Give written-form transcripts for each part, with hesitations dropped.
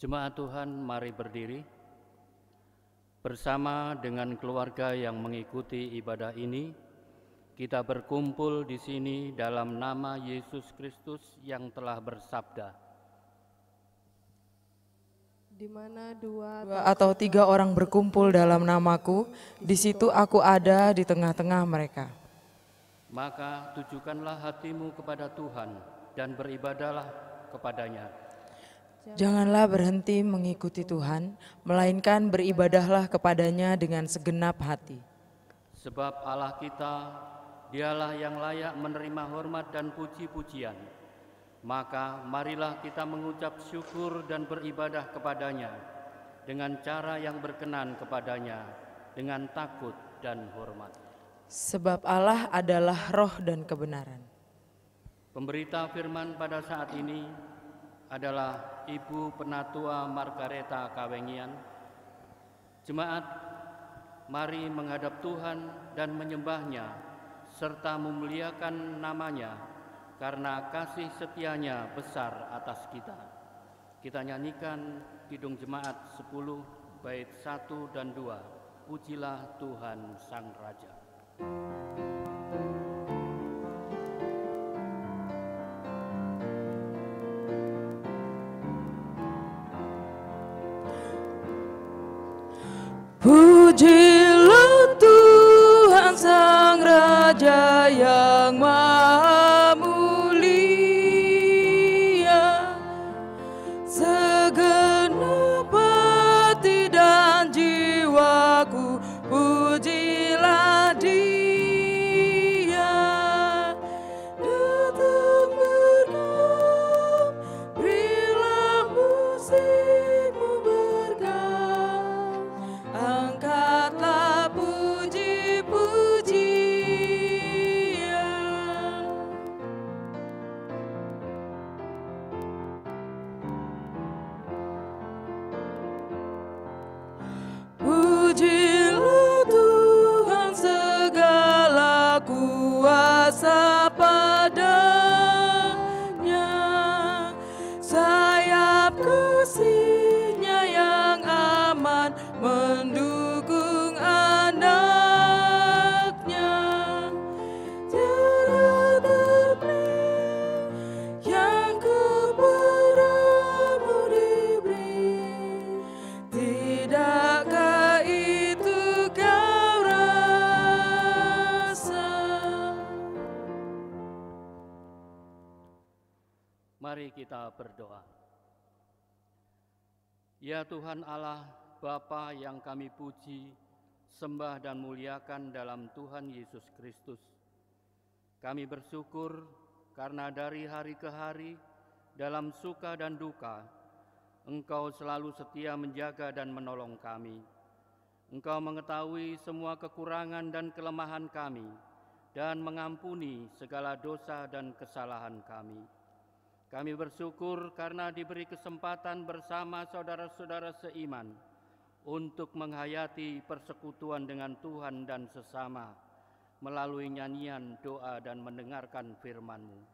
Jemaat Tuhan, mari berdiri. Bersama dengan keluarga yang mengikuti ibadah ini, kita berkumpul di sini dalam nama Yesus Kristus yang telah bersabda, di mana dua atau tiga orang berkumpul dalam namaku, di situ aku ada di tengah-tengah mereka. maka tujukanlah hatimu kepada Tuhan dan beribadahlah kepadanya. Janganlah berhenti mengikuti Tuhan, melainkan beribadahlah kepadanya dengan segenap hati. Sebab Allah kita, Dialah yang layak menerima hormat dan puji-pujian. Maka marilah kita mengucap syukur dan beribadah kepadanya dengan cara yang berkenan kepadanya, dengan takut dan hormat. Sebab Allah adalah roh dan kebenaran. Pemberita firman pada saat ini adalah Ibu Penatua Margareta Kawengian. Jemaat, mari menghadap Tuhan dan menyembahnya, serta memuliakan namanya, karena kasih setianya besar atas kita. Kita nyanyikan Kidung Jemaat 10 bait 1 dan 2. Pujilah Tuhan Sang Raja. Pujilah Tuhan Sang Raja yang Maha Mulia, segenap hati dan jiwaku pujilah Dia. Datang bergam, berilah musikmu bergam, angkatlah puji-pujian. Pujilah Tuhan segala kuasa padanya, sayap kasih-Nya yang aman mendukung anak-Nya. Tiada terpilih yang kepadamu diberi, tidakkah itu kau rasa? Mari kita berdoa. Ya Tuhan Allah, Bapa yang kami puji, sembah dan muliakan dalam Tuhan Yesus Kristus. Kami bersyukur karena dari hari ke hari, dalam suka dan duka, Engkau selalu setia menjaga dan menolong kami. Engkau mengetahui semua kekurangan dan kelemahan kami, dan mengampuni segala dosa dan kesalahan kami. Kami bersyukur karena diberi kesempatan bersama saudara-saudara seiman untuk menghayati persekutuan dengan Tuhan dan sesama melalui nyanyian, doa, dan mendengarkan firman-Mu.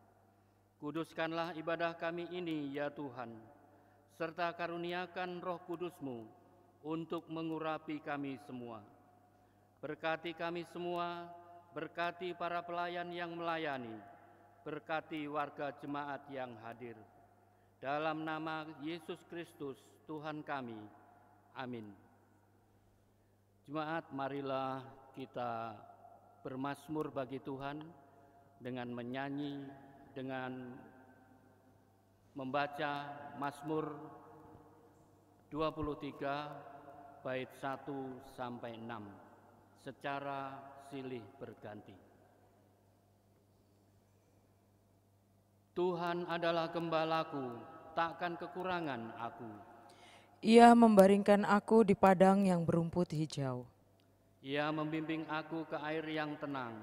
Kuduskanlah ibadah kami ini, ya Tuhan, serta karuniakan Roh Kudus-Mu untuk mengurapi kami semua. Berkati kami semua, berkati para pelayan yang melayani, berkati warga jemaat yang hadir. Dalam nama Yesus Kristus, Tuhan kami. Amin. Jemaat, marilah kita bermazmur bagi Tuhan dengan menyanyi, dengan membaca Mazmur 23 bait 1 sampai 6 secara silih berganti. Tuhan adalah gembalaku, takkan kekurangan aku. Ia membaringkan aku di padang yang berumput hijau. Ia membimbing aku ke air yang tenang.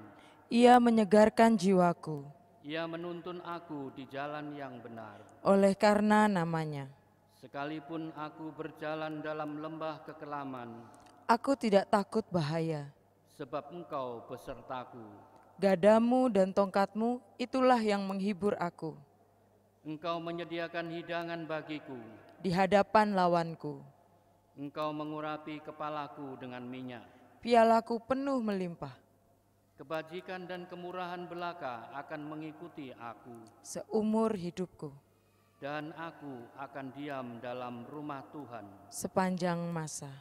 Ia menyegarkan jiwaku. Ia menuntun aku di jalan yang benar. Oleh karena namanya, Sekalipun aku berjalan dalam lembah kekelaman, aku tidak takut bahaya. sebab Engkau besertaku. Gadamu dan tongkatmu itulah yang menghibur aku. Engkau menyediakan hidangan bagiku. di hadapan lawanku. Engkau mengurapi kepalaku dengan minyak. Pialaku penuh melimpah. Kebajikan dan kemurahan belaka akan mengikuti aku. Seumur hidupku. Dan aku akan diam dalam rumah Tuhan sepanjang masa.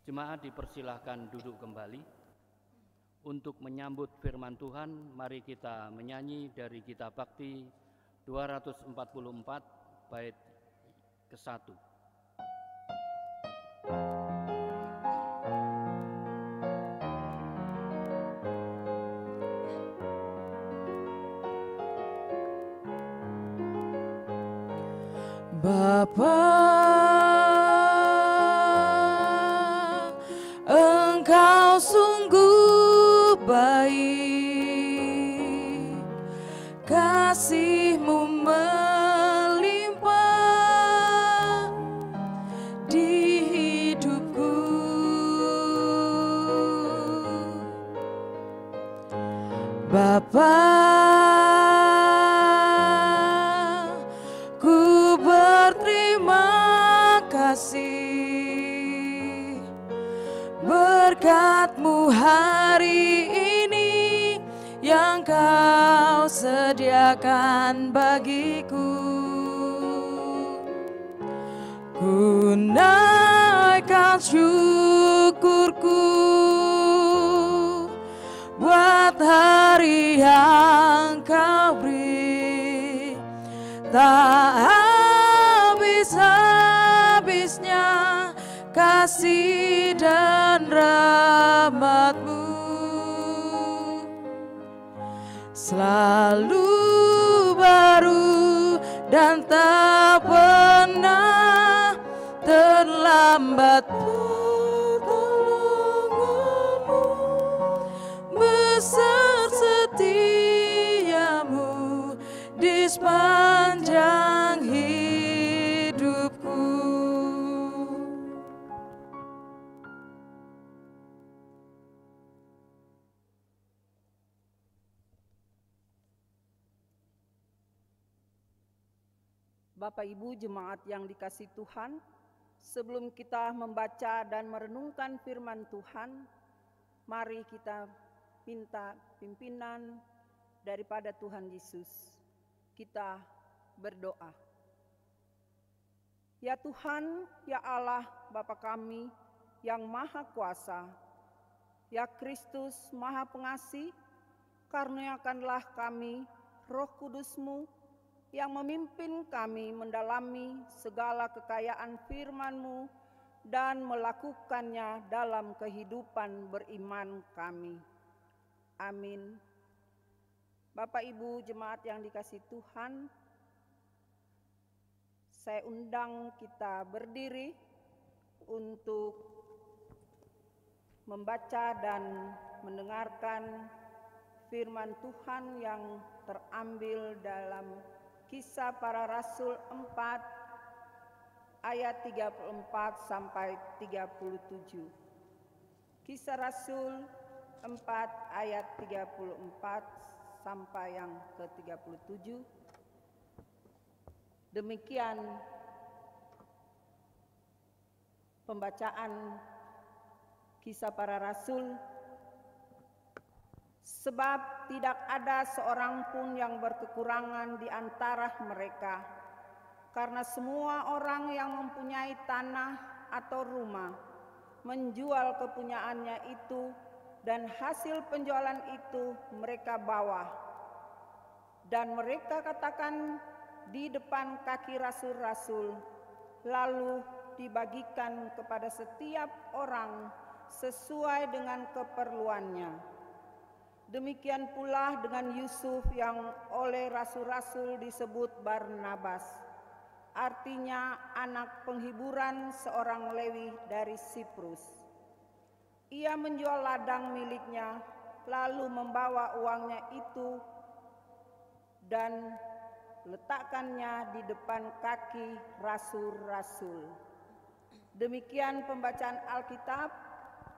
Jemaat dipersilahkan duduk kembali. Untuk menyambut firman Tuhan, mari kita menyanyi dari Kitab Bakti 244 bait ke-1. Bapa, Engkau sungguh baik, kasih-Mu melimpah di hidupku. Bapa, ku berterima kasih berkat-Mu hari ini yang Kau sediakan bagiku. Ku naikkan syukurku buat hari yang Kau beri, tak habis-habisnya kasih dan rahmat-Mu, selalu baru dan tak pernah terlambat. Pertolongan-Mu besar, setia-Mu di sepanjang hidupku. Bapak Ibu jemaat yang dikasihi Tuhan, sebelum kita membaca dan merenungkan firman Tuhan, mari kita minta pimpinan daripada Tuhan Yesus. Kita berdoa. Ya Tuhan, ya Allah Bapa kami yang Maha Kuasa, ya Kristus Maha Pengasih, karuniakanlah kami Roh Kudus-Mu yang memimpin kami mendalami segala kekayaan firman-Mu dan melakukannya dalam kehidupan beriman kami. Amin. Bapak Ibu jemaat yang dikasihi Tuhan, saya undang kita berdiri untuk membaca dan mendengarkan firman Tuhan yang terambil dalam Kisah Para Rasul 4 ayat 34 sampai 37. Kisah Rasul 4 ayat 34 sampai yang ke-37. Demikian pembacaan Kisah Para Rasul. Sebab tidak ada seorang pun yang berkekurangan di antara mereka, karena semua orang yang mempunyai tanah atau rumah menjual kepunyaannya itu, dan hasil penjualan itu mereka bawa. Dan mereka katakan di depan kaki rasul-rasul, lalu dibagikan kepada setiap orang sesuai dengan keperluannya. Demikian pula dengan Yusuf yang oleh rasul-rasul disebut Barnabas, artinya anak penghiburan seorang Lewi dari Siprus. Ia menjual ladang miliknya, lalu membawa uangnya itu dan letakkannya di depan kaki rasul-rasul. Demikian pembacaan Alkitab.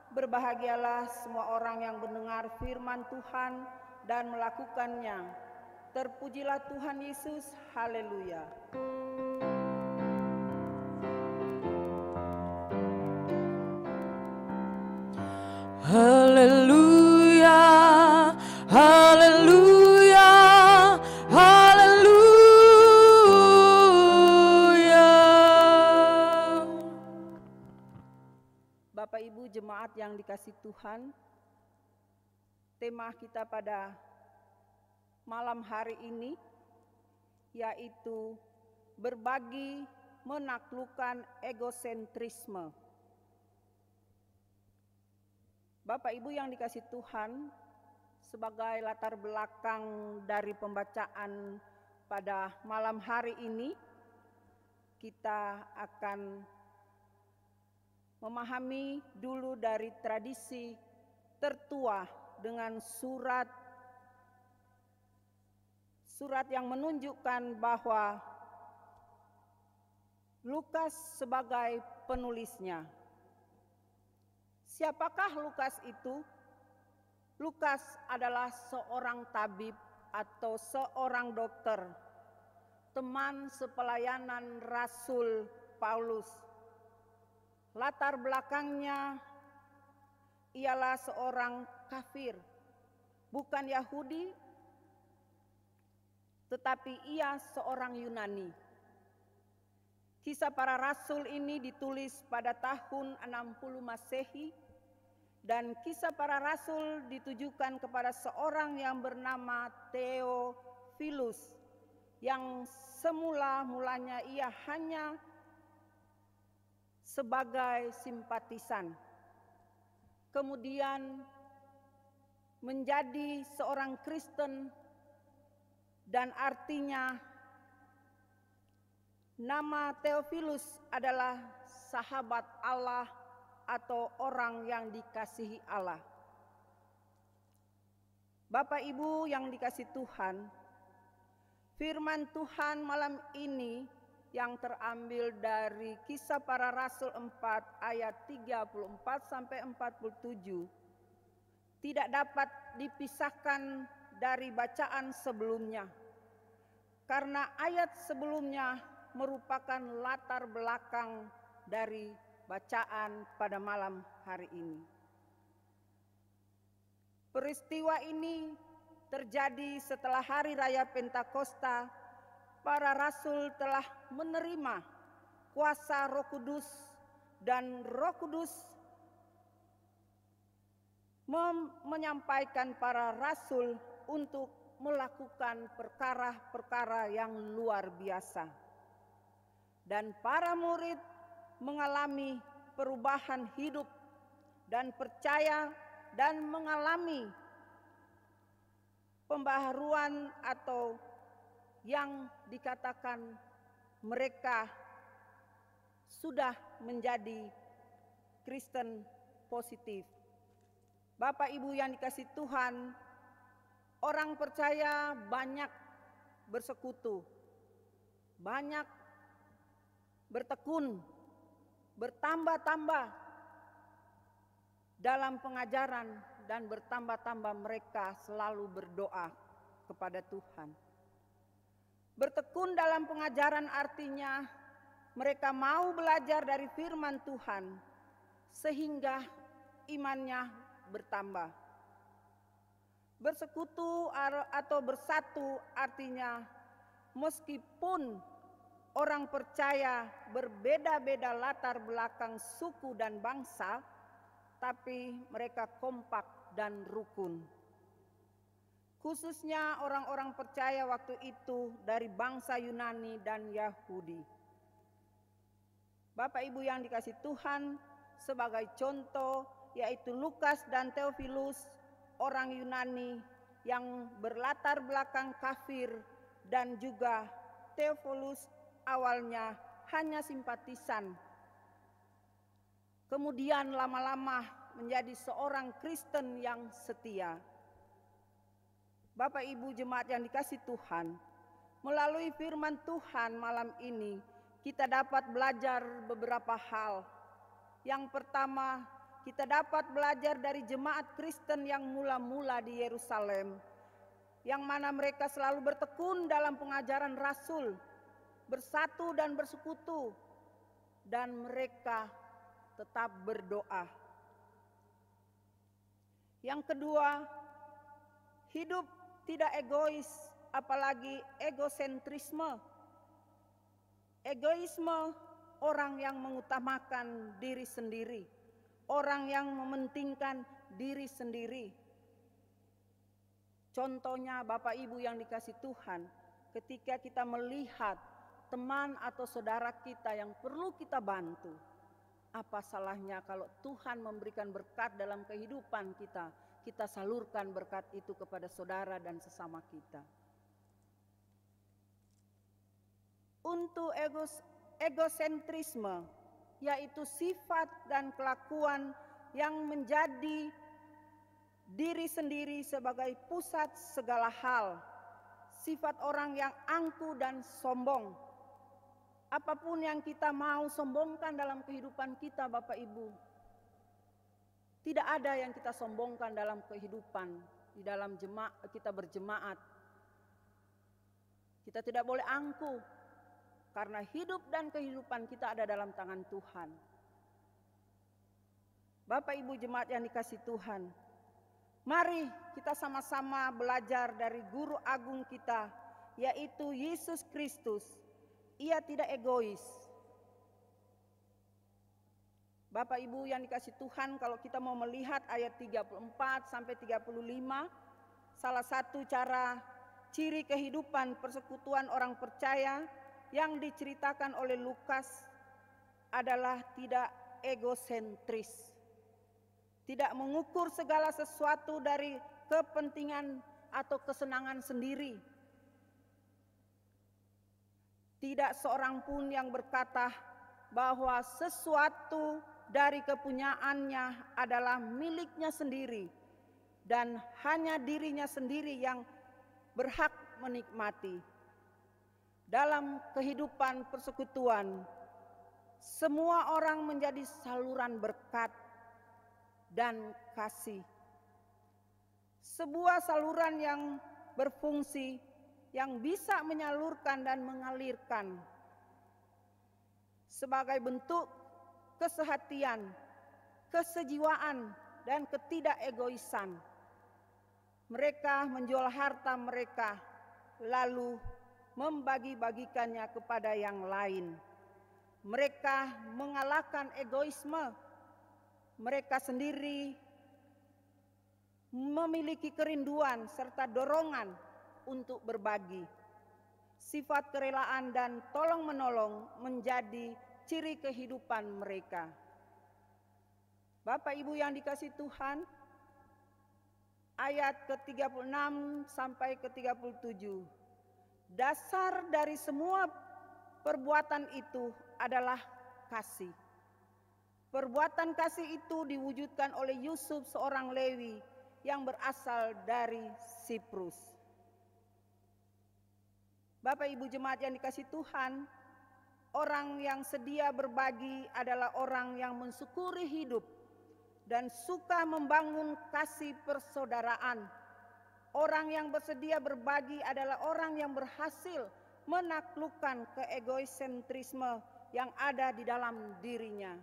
Berbahagialah semua orang yang mendengar firman Tuhan dan melakukannya. Terpujilah Tuhan Yesus, haleluya. Haleluya, haleluya, haleluya. Bapak Ibu jemaat yang dikasih Tuhan, tema kita pada malam hari ini yaitu berbagi menaklukkan egosentrisme. Bapak Ibu yang dikasih Tuhan, sebagai latar belakang dari pembacaan pada malam hari ini, kita akan memahami dulu dari tradisi tertua dengan surat yang menunjukkan bahwa Lukas sebagai penulisnya. Siapakah Lukas itu? Lukas adalah seorang tabib atau seorang dokter, teman sepelayanan Rasul Paulus. Latar belakangnya ialah seorang kafir, bukan Yahudi, tetapi ia seorang Yunani. Kisah para Rasul ini ditulis pada tahun 60 Masehi, dan kisah para Rasul ditujukan kepada seorang yang bernama Theophilus, yang semula-mulanya ia hanya sebagai simpatisan, kemudian menjadi seorang Kristen, dan artinya nama Theophilus adalah sahabat Allah atau orang yang dikasihi Allah. Bapak Ibu yang dikasihi Tuhan, firman Tuhan malam ini yang terambil dari Kisah Para Rasul 4 ayat 34 sampai 47 tidak dapat dipisahkan dari bacaan sebelumnya, karena ayat sebelumnya merupakan latar belakang dari bacaan pada malam hari ini. Peristiwa ini terjadi setelah hari raya Pentakosta. Para rasul telah menerima kuasa Roh Kudus, dan Roh Kudus menyampaikan para rasul untuk melakukan perkara-perkara yang luar biasa. Dan para murid mengalami perubahan hidup dan percaya dan mengalami pembaharuan atau yang dikatakan mereka sudah menjadi Kristen positif. Bapak Ibu yang dikasihi Tuhan, orang percaya banyak bersekutu, banyak bertekun, bertambah-tambah dalam pengajaran, dan bertambah-tambah mereka selalu berdoa kepada Tuhan. Bertekun dalam pengajaran artinya mereka mau belajar dari firman Tuhan sehingga imannya bertambah. Bersekutu atau bersatu artinya meskipun orang percaya berbeda-beda latar belakang suku dan bangsa, tapi mereka kompak dan rukun. Khususnya orang-orang percaya waktu itu dari bangsa Yunani dan Yahudi. Bapak Ibu yang dikasihi Tuhan, sebagai contoh yaitu Lukas dan Theophilus, orang Yunani yang berlatar belakang kafir, dan juga Theophilus awalnya hanya simpatisan. Kemudian lama-lama menjadi seorang Kristen yang setia. Bapak Ibu jemaat yang dikasihi Tuhan, melalui firman Tuhan malam ini kita dapat belajar beberapa hal. Yang pertama, kita dapat belajar dari jemaat Kristen yang mula-mula di Yerusalem, yang mana mereka selalu bertekun dalam pengajaran Rasul, bersatu dan bersekutu, dan mereka tetap berdoa. Yang kedua, hidup tidak egois, apalagi egosentrisme. Egoisme orang yang mengutamakan diri sendiri, orang yang mementingkan diri sendiri. Contohnya Bapak Ibu yang dikasih Tuhan, ketika kita melihat teman atau saudara kita yang perlu kita bantu, apa salahnya kalau Tuhan memberikan berkat dalam kehidupan kita, kita salurkan berkat itu kepada saudara dan sesama kita. Untuk egosentrisme, yaitu sifat dan kelakuan yang menjadi diri sendiri sebagai pusat segala hal. Sifat orang yang angkuh dan sombong. Apapun yang kita mau sombongkan dalam kehidupan kita, Bapak Ibu, tidak ada yang kita sombongkan dalam kehidupan, di dalam kita berjemaat. Kita tidak boleh angkuh, karena hidup dan kehidupan kita ada dalam tangan Tuhan. Bapak Ibu jemaat yang dikasih Tuhan, mari kita sama-sama belajar dari guru agung kita, yaitu Yesus Kristus. Ia tidak egois. Bapak Ibu yang dikasih Tuhan, kalau kita mau melihat ayat 34 sampai 35, salah satu cara ciri kehidupan persekutuan orang percaya yang diceritakan oleh Lukas adalah tidak egosentris. Tidak mengukur segala sesuatu dari kepentingan atau kesenangan sendiri. Tidak seorang pun yang berkata bahwa sesuatu dari kepunyaannya adalah miliknya sendiri dan hanya dirinya sendiri yang berhak menikmati. Dalam kehidupan persekutuan, semua orang menjadi saluran berkat dan kasih. Sebuah saluran yang berfungsi, yang bisa menyalurkan dan mengalirkan sebagai bentuk kesehatian, kesejiwaan, dan ketidakegoisan. Mereka menjual harta mereka, lalu membagi-bagikannya kepada yang lain. Mereka mengalahkan egoisme. Mereka sendiri memiliki kerinduan serta dorongan untuk berbagi. Sifat kerelaan dan tolong-menolong menjadi ciri kehidupan mereka. Bapak Ibu yang dikasih Tuhan, ayat ke-36 sampai ke-37. Dasar dari semua perbuatan itu adalah kasih. Perbuatan kasih itu diwujudkan oleh Yusuf, seorang Lewi yang berasal dari Siprus. Bapak Ibu jemaat yang dikasih Tuhan, orang yang sedia berbagi adalah orang yang mensyukuri hidup dan suka membangun kasih persaudaraan. Orang yang bersedia berbagi adalah orang yang berhasil menaklukkan keegosentrisme yang ada di dalam dirinya.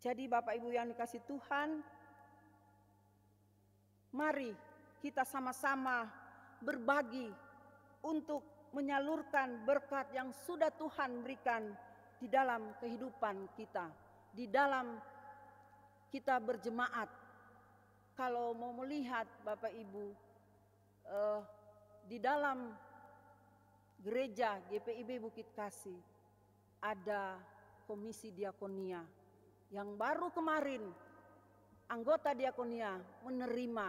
Jadi Bapak Ibu yang dikasih Tuhan, mari kita sama-sama berbagi untuk menyalurkan berkat yang sudah Tuhan berikan di dalam kehidupan kita, di dalam kita berjemaat. Kalau mau melihat Bapak Ibu, di dalam gereja GPIB Bukit Kasih ada komisi diakonia yang baru kemarin anggota diakonia menerima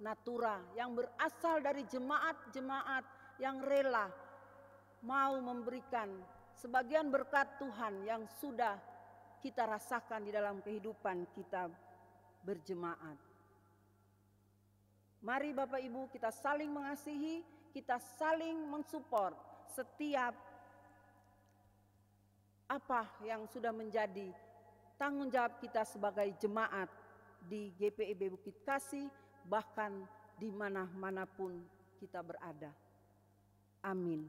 natura yang berasal dari jemaat-jemaat yang rela mau memberikan sebagian berkat Tuhan yang sudah kita rasakan di dalam kehidupan kita berjemaat. Mari Bapak Ibu kita saling mengasihi, kita saling mensupport setiap apa yang sudah menjadi tanggung jawab kita sebagai jemaat di GPIB Bukit Kasih, bahkan di mana-manapun kita berada. Amin.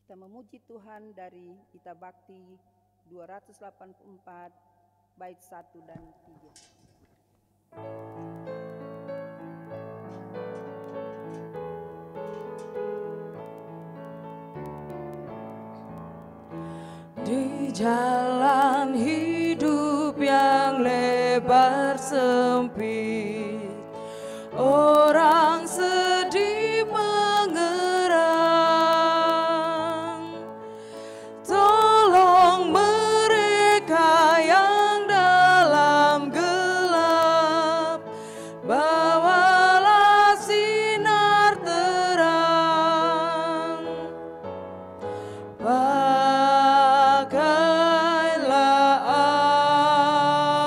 Kita memuji Tuhan dari Ita Bakti 284 bait 1 dan 3. Di jalan hidup yang lebar sempit, orang sedih mengerang. Tolong mereka yang dalam gelap, bawalah sinar terang. Pakailah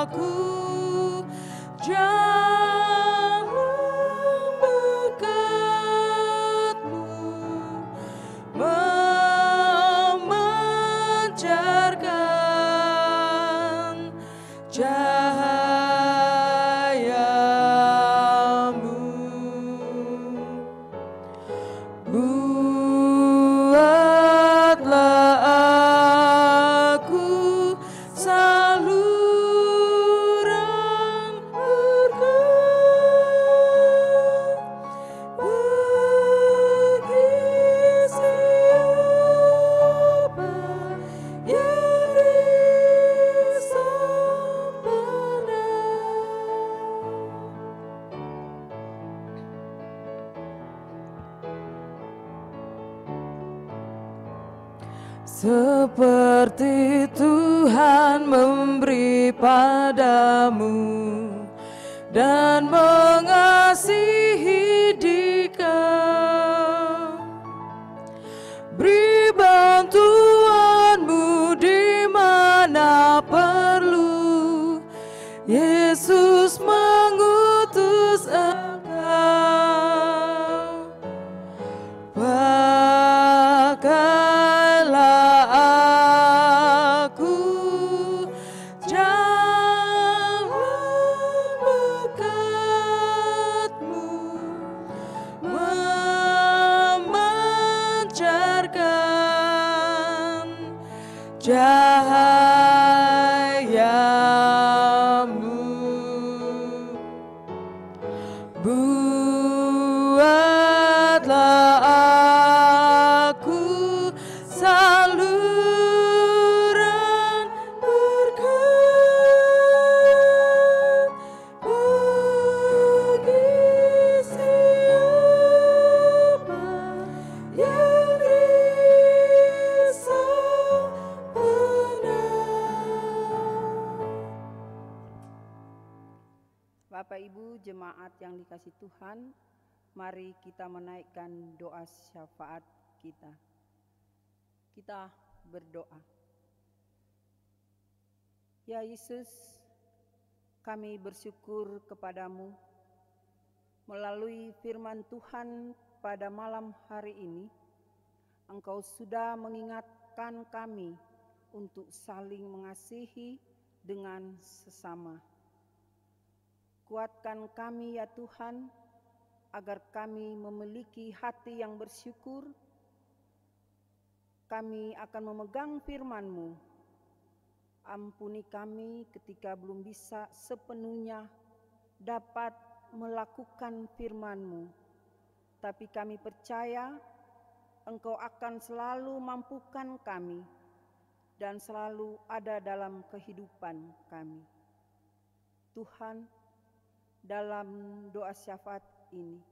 aku jalan berkat-Mu, memancarkan cahaya-Mu. Buatlah aku saluran berkat bagi siapa yang risau pandang. Seperti Tuhan memberi padamu dan mengasihi dikau, beri bantuanmu di mana perlu, Yesus mengutus engkau. Pakailah aku jalan berkat-Mu, memancarkan cahaya-Mu. Buatlah aku saluran berkat bagi siapa yang risau pandang. Bapak Ibu jemaat yang dikasih Tuhan, mari kita menaikkan doa syafaat kita. Kita berdoa. Ya Yesus, kami bersyukur kepadamu melalui firman Tuhan pada malam hari ini. Engkau sudah mengingatkan kami untuk saling mengasihi dengan sesama. Kuatkan kami ya Tuhan, agar kami memiliki hati yang bersyukur. Kami akan memegang firman-Mu. Ampuni kami ketika belum bisa sepenuhnya dapat melakukan firman-Mu. Tapi kami percaya Engkau akan selalu mampukan kami dan selalu ada dalam kehidupan kami. Tuhan, dalam doa syafaat ini,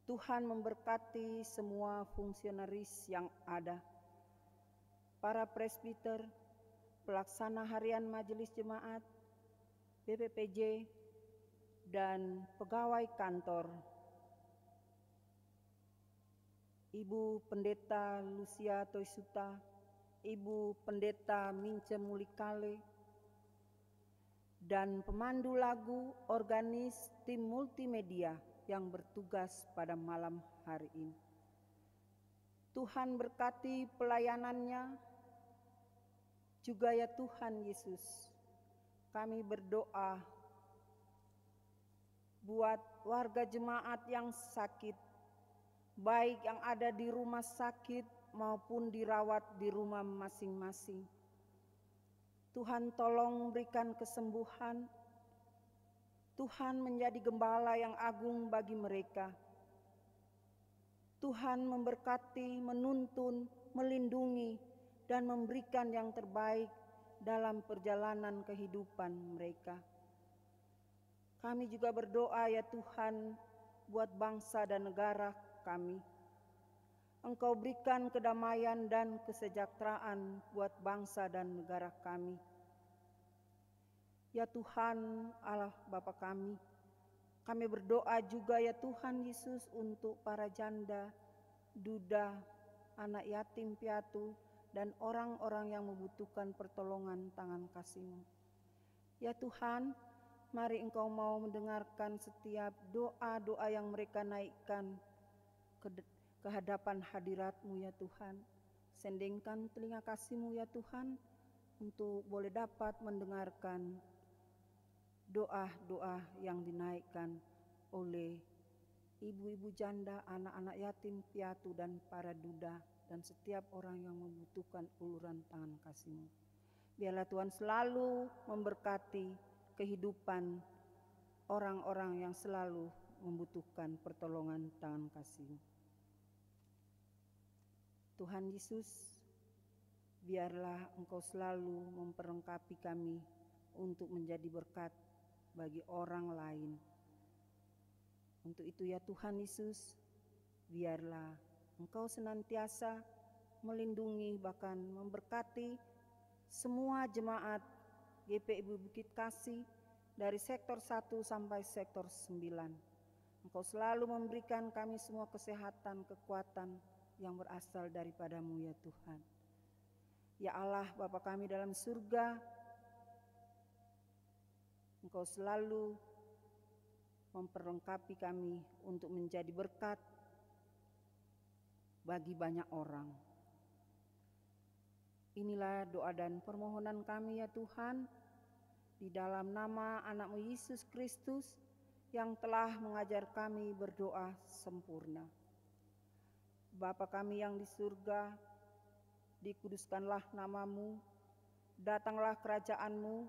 Tuhan memberkati semua fungsionaris yang ada, para presbiter, pelaksana harian majelis jemaat, BPPJ, dan pegawai kantor. Ibu Pendeta Lucia Toisuta, Ibu Pendeta Mince Mulikale, dan pemandu lagu, organis, tim multimedia yang bertugas pada malam hari ini. Tuhan berkati pelayanannya, juga ya Tuhan Yesus, kami berdoa buat warga jemaat yang sakit, baik yang ada di rumah sakit maupun dirawat di rumah masing-masing. Tuhan tolong berikan kesembuhan. Tuhan menjadi gembala yang agung bagi mereka. Tuhan memberkati, menuntun, melindungi, dan memberikan yang terbaik dalam perjalanan kehidupan mereka. Kami juga berdoa ya Tuhan buat bangsa dan negara kami. Engkau berikan kedamaian dan kesejahteraan buat bangsa dan negara kami. Ya Tuhan Allah Bapa kami berdoa juga ya Tuhan Yesus untuk para janda, duda, anak yatim piatu, dan orang-orang yang membutuhkan pertolongan tangan kasih-Mu. Ya Tuhan, mari Engkau mau mendengarkan setiap doa-doa yang mereka naikkan ke hadapan hadirat-Mu ya Tuhan. Sendingkan telinga kasih-Mu ya Tuhan, untuk boleh dapat mendengarkan doa-doa yang dinaikkan oleh ibu-ibu janda, anak-anak yatim piatu, dan para duda, dan setiap orang yang membutuhkan uluran tangan kasih-Mu. Biarlah Tuhan selalu memberkati kehidupan orang-orang yang selalu membutuhkan pertolongan tangan kasih-Mu. Tuhan Yesus, biarlah Engkau selalu memperlengkapi kami untuk menjadi berkat bagi orang lain. Untuk itu ya Tuhan Yesus, biarlah Engkau senantiasa melindungi bahkan memberkati semua jemaat GPIB Bukit Kasih dari sektor 1 sampai sektor 9. Engkau selalu memberikan kami semua kesehatan, kekuatan yang berasal daripada-Mu ya Tuhan. Ya Allah Bapa kami dalam surga, Engkau selalu memperlengkapi kami untuk menjadi berkat bagi banyak orang. Inilah doa dan permohonan kami ya Tuhan, di dalam nama anak-Mu Yesus Kristus yang telah mengajar kami berdoa sempurna. Bapa kami yang di surga, dikuduskanlah nama-Mu, datanglah kerajaan-Mu,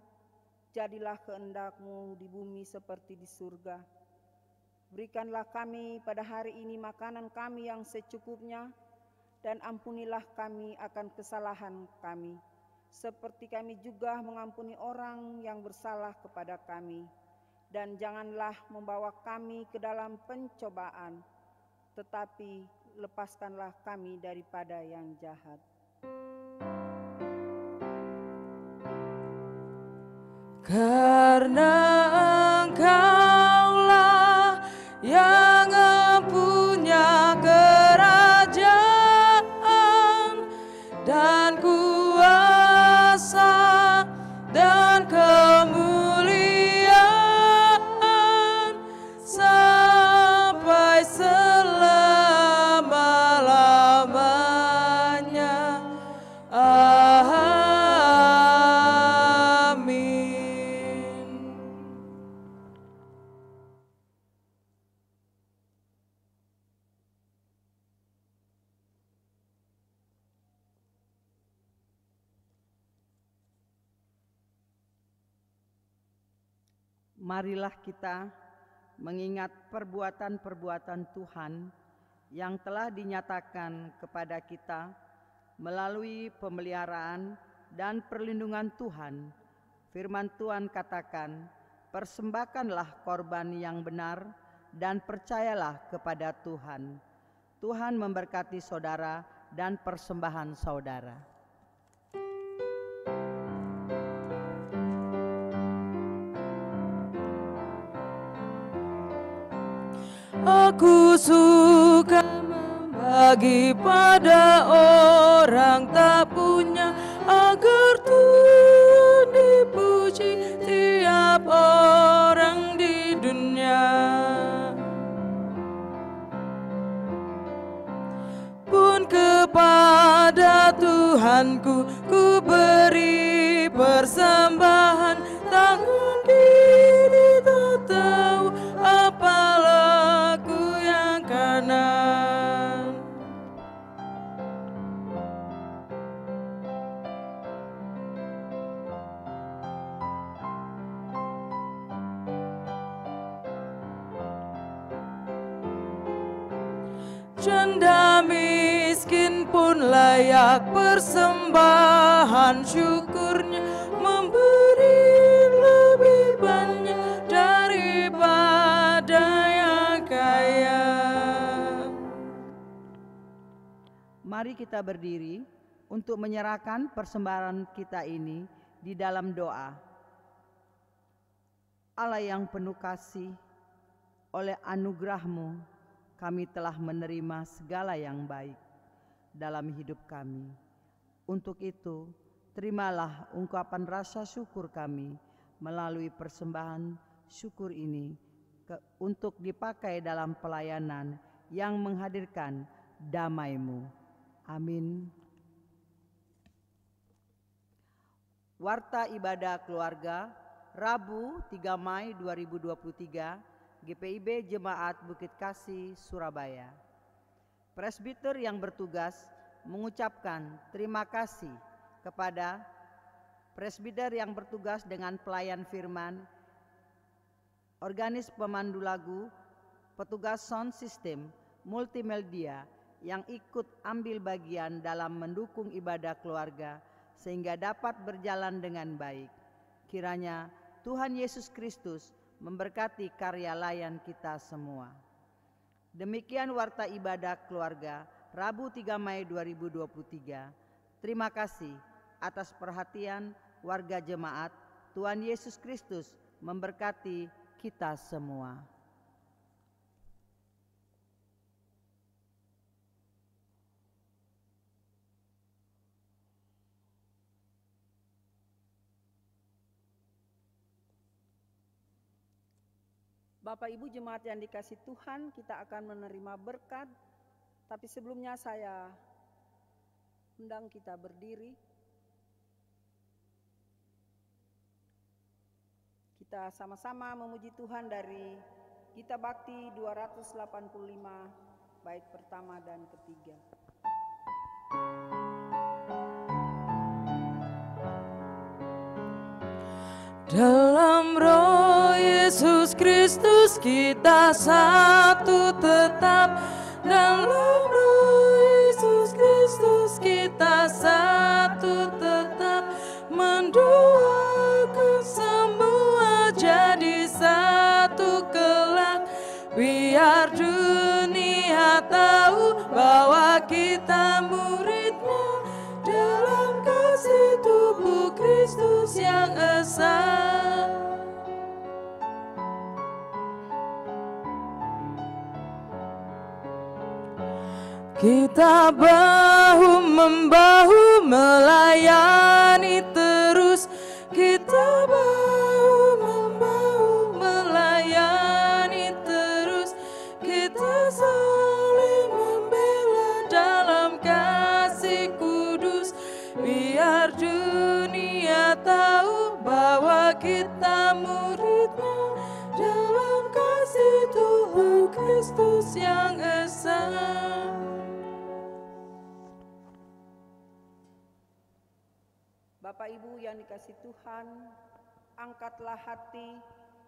jadilah kehendak-Mu di bumi seperti di surga. Berikanlah kami pada hari ini makanan kami yang secukupnya, dan ampunilah kami akan kesalahan kami, seperti kami juga mengampuni orang yang bersalah kepada kami. Dan janganlah membawa kami ke dalam pencobaan, tetapi lepaskanlah kami daripada yang jahat. Karena Engkaulah yang mempunyai kerajaan dan kuasa dan kemuliaan sampai selama-lamanya. Marilah kita mengingat perbuatan-perbuatan Tuhan yang telah dinyatakan kepada kita melalui pemeliharaan dan perlindungan Tuhan. Firman Tuhan katakan, persembahkanlah korban yang benar dan percayalah kepada Tuhan. Tuhan memberkati saudara dan persembahan saudara. Aku suka membagi pada orang tak punya, agar Tuhan dipuji tiap orang di dunia. Pun kepada Tuhanku ku beri persembahan, tangan kiri tak tahu apa laku yang kanan. janda miskin pun layak persembahan syukurnya, memberi lebih banyak daripada yang kaya. Mari kita berdiri untuk menyerahkan persembahan kita ini di dalam doa. Allah yang penuh kasih, oleh anugerah-Mu kami telah menerima segala yang baik dalam hidup kami. Untuk itu, terimalah ungkapan rasa syukur kami melalui persembahan syukur ini untuk dipakai dalam pelayanan yang menghadirkan damai-Mu. Amin. Warta ibadah keluarga, Rabu 3 Mei 2023, GPIB Jemaat Bukit Kasih, Surabaya. Presbiter yang bertugas mengucapkan terima kasih kepada presbiter yang bertugas dengan pelayan firman, organis pemandu lagu, petugas sound system, multimedia yang ikut ambil bagian dalam mendukung ibadah keluarga sehingga dapat berjalan dengan baik. Kiranya Tuhan Yesus Kristus memberkati karya layan kita semua. Demikian warta ibadah keluarga Rabu 3 Mei 2023. Terima kasih atas perhatian warga jemaat. Tuhan Yesus Kristus memberkati kita semua. Bapak Ibu jemaat yang dikasih Tuhan, kita akan menerima berkat. Tapi sebelumnya saya undang kita berdiri. Kita sama-sama memuji Tuhan dari Gita Bakti 285 bait pertama dan ketiga. Dalam Roh Yesus Kristus kita satu tetap. Dalam Roh Yesus Kristus kita satu tetap. Mendoakan semua jadi satu kelak. Biar dunia tahu bahwa kita murid-Nya dalam kasih tubuh Kristus yang esa. Kita bahu-membahu melayani terus. Kita bahu-membahu melayani terus. Kita saling membela dalam kasih kudus. Biar dunia tahu bahwa kita murid-Nya dalam kasih Tuhan Kristus yang esa. Bapak Ibu yang dikasih Tuhan, angkatlah hati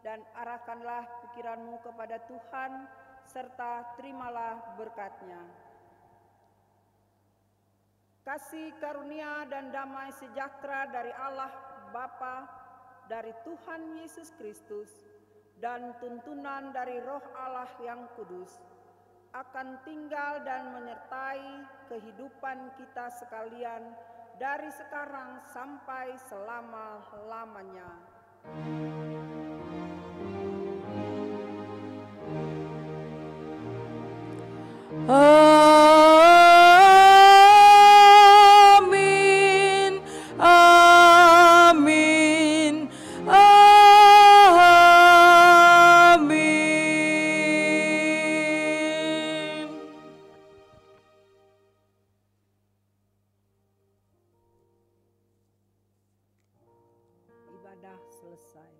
dan arahkanlah pikiranmu kepada Tuhan, serta terimalah berkat-Nya. Kasih karunia dan damai sejahtera dari Allah Bapa, dari Tuhan Yesus Kristus, dan tuntunan dari Roh Allah yang kudus, akan tinggal dan menyertai kehidupan kita sekalian, dari sekarang sampai selama-lamanya. Amin, amin, amin. Ibadah selesai.